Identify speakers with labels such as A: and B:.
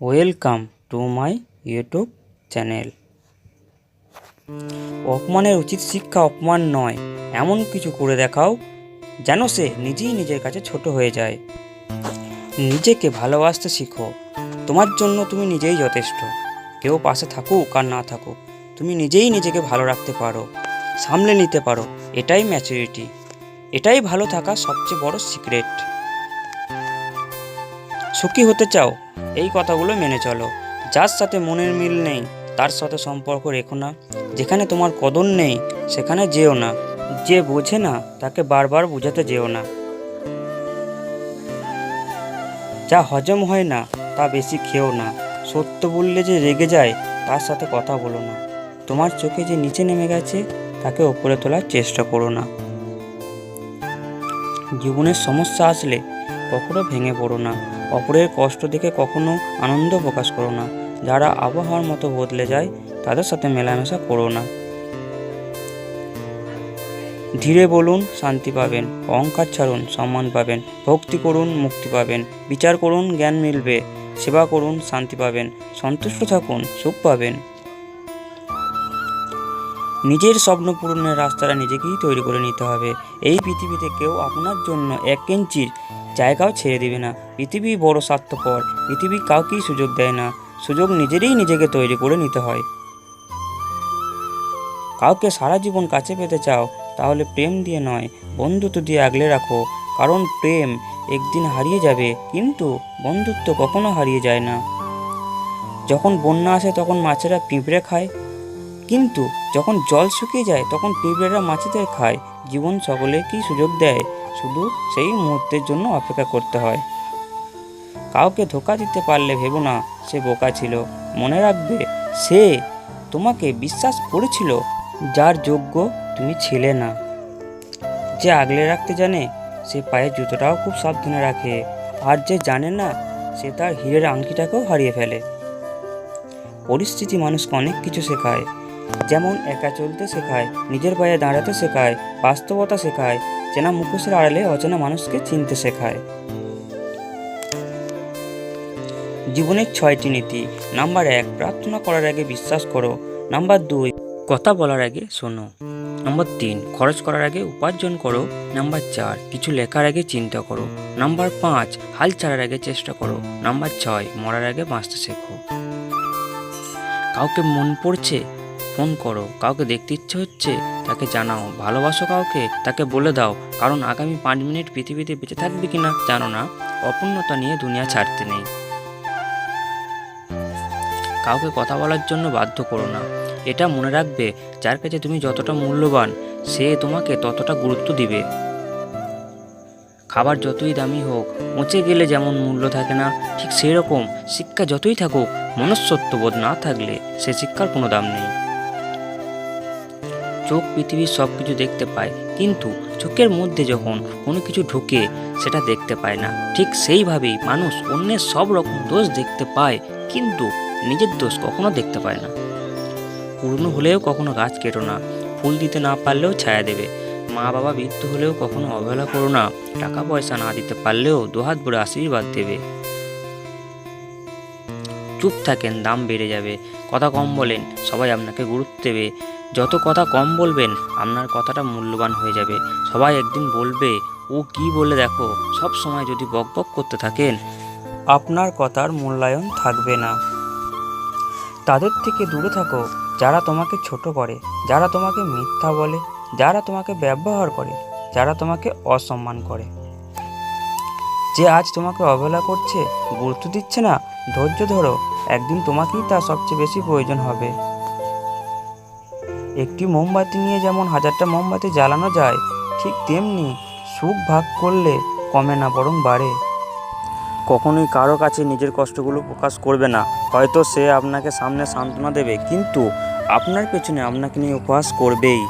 A: Welcome to my YouTube channel. অপমানের উচিত শিক্ষা অপমান নয়, এমন কিছু করে দেখাও যেন সে নিজেই নিজের কাছে ছোট হয়ে যায়। নিজেকে ভালোবাসতে শিখো। তোমার জন্য তুমি নিজেই যথেষ্ট। কেউ পাশে থাকুক আর না থাকুক, তুমি নিজেই নিজেকে ভালো রাখতে পারো, সামলে নিতে পারো। এটাই ম্যাচুরিটি, এটাই ভালো থাকার সবচেয়ে বড় সিক্রেট। সুখী হতে চাও, এই কথাগুলো মেনে চলো। যার সাথে মনের মিল নেই তার সাথে সম্পর্ক রেখো না। যেখানে তোমার কদর নেই সেখানে যেও না। যে বোঝে না তাকে বারবার বোঝাতে যেও না। যা হজম হয় না তা বেশি খেও না। সত্য বললে যে রেগে যায় তার সাথে কথা বলো না। তোমার চোখে যে নিচে নেমে গেছে তাকে ওপরে তোলার চেষ্টা করো না। জীবনের সমস্যা আসলে কখনো ভেঙে পড়ো না। অপরের কষ্ট দেখে কখনো আনন্দ প্রকাশ করো না। যারা আবহাওয়ার মতো বদলে যায় তাদের সাথে মেলামেশা করো না। ধীরে বলুন, শান্তি পাবেন। অহংকার ছাড়ুন, সম্মান পাবেন। ভক্তি করুন, মুক্তি পাবেন। বিচার করুন, জ্ঞান মিলবে। সেবা করুন, শান্তি পাবেন। সন্তুষ্ট থাকুন, সুখ পাবেন। নিজের স্বপ্ন পূরণের রাস্তাটা নিজেকেই তৈরি করে নিতে হবে। এই পৃথিবীতে কেউ আপনার জন্য 1 ইঞ্চির জায়গাও ছেড়ে দেবে না। পৃথিবী বড় স্বার্থপর, পৃথিবী কাউকেই সুযোগ দেয় না। সুযোগ নিজেরই নিজেকে তৈরি করে নিতে হয়। কাউকে সারা জীবন কাছে পেতে চাও তাহলে প্রেম দিয়ে নয়, বন্ধুত্ব দিয়ে আগলে রাখো। কারণ প্রেম একদিন হারিয়ে যাবে, কিন্তু বন্ধুত্ব কখনো হারিয়ে যায় না। যখন বন্যা আসে তখন মাছেরা পিঁপড়ে খায়, কিন্তু যখন জল শুকিয়ে যায় তখন পিঁপড়েরা মাছেদের খায়। জীবন সকলেকেই সুযোগ দেয়, শুধু সেই মুহূর্তের জন্য অপেক্ষা করতে হয়। কাউকে ধোঁকা দিতে পারলে ভেবো না সে বোকা ছিল। মনে রাখবে সে তোমাকে বিশ্বাস করেছিল যার যোগ্য তুমি ছিলে না। যে আগলে রাখতে জানে সে পায়ের জুতোটাও খুব সাবধানে রাখে, আর যে জানে না সে তার হীরের আংটিটাকেও হারিয়ে ফেলে। পরিস্থিতি মানুষকে অনেক কিছু শেখায়, যেমন একা চলতে শেখায়, নিজের পায়ে দাঁড়াতে শেখায়, বাস্তবতা শেখায়, চেনা মুখোশের আড়ালে অচেনা মানুষকে চিনতে শেখায়। জীবনের 6টি নীতি। নাম্বার 1, প্রার্থনা করার আগে বিশ্বাস করো। নাম্বার 2, কথা বলার আগে শোনো। নাম্বার 3, খরচ করার আগে উপার্জন করো। নাম্বার 4, কিছু লেখার আগে চিন্তা করো। নাম্বার 5, হাল ছাড়ার আগে চেষ্টা করো। নাম্বার 6, মরার আগে বাঁচতে শেখো। কাউকে মন পড়ছে, ফোন করো। কাউকে দেখতে ইচ্ছে হচ্ছে, তাকে জানাও। ভালোবাসো কাউকে, তাকে বলে দাও। কারণ আগামী 5 মিনিট পৃথিবীতে বেঁচে থাকবে কিনা জানো না। অপূর্ণতা নিয়ে দুনিয়া ছাড়তে নেই। কাউকে কথা বলার জন্য বাধ্য করো না। এটা মনে রাখবে, যার কাছে তুমি যতটা মূল্যবান সে তোমাকে ততটা গুরুত্ব দিবে। খাবার যতই দামি হোক, পচে গেলে যেমন মূল্য থাকে না, ঠিক সেই রকম শিক্ষা যতই থাকুক, মনুষ্যত্ববোধ না থাকলে সে শিক্ষার কোনো দাম নেই। চোখ পৃথিবীর সব কিছু দেখতে পায়, কিন্তু চোখের মধ্যে যখন কোনো কিছু ঢোকে সেটা দেখতে পায় না। ঠিক সেইভাবেই মানুষ অন্যের সব রকম দোষ দেখতে পায়, কিন্তু নিজের দোষ কখনো দেখতে পায় না। পুরনো হলেও কখনো গাছ কেটো না। ফুল দিতে না পারলেও ছায়া দেবে। মা বাবা বৃদ্ধ হলেও কখনো অবহেলা করো না। টাকা পয়সা না দিতে পারলেও দুহাত ভরে আশীর্বাদ দেবে। চুপ থাকেন, দাম বেড়ে যাবে। কথা কম বলেন, সবাই আপনাকে গুরুত্ব দেবে। যত কথা কম বলবেন আপনার কথাটা মূল্যবান হয়ে যাবে। সবাই একদিন বলবে, ও কি বলে দেখো। সব সময় যদি বক বক করতে থাকেন আপনার কথার মূল্যায়ন থাকবে না। তাদের থেকে দূরে থাকো যারা তোমাকে ছোট করে, যারা তোমাকে মিথ্যা বলে, যারা তোমাকে ব্যবহার করে, যারা তোমাকে অসম্মান করে। যে আজ তোমাকে অবহেলা করছে, গুরুত্ব দিচ্ছে না, ধৈর্য ধরো। একদিন তোমাকেই তার সবচেয়ে বেশি প্রয়োজন হবে। একটি মোমবাতি নিয়ে যেমন 1000টা মোমবাতি জ্বালানো যায়, ঠিক তেমনি সুখ ভাগ করলে কমে না, বরং বাড়ে। কখনোই কারো কাছে নিজের কষ্টগুলো প্রকাশ করবে না। হয়তো সে আপনাকে সামনে সান্ত্বনা দেবে, কিন্তু আপনার পেছনে আপনাকে নিয়ে উপহাস করবেই।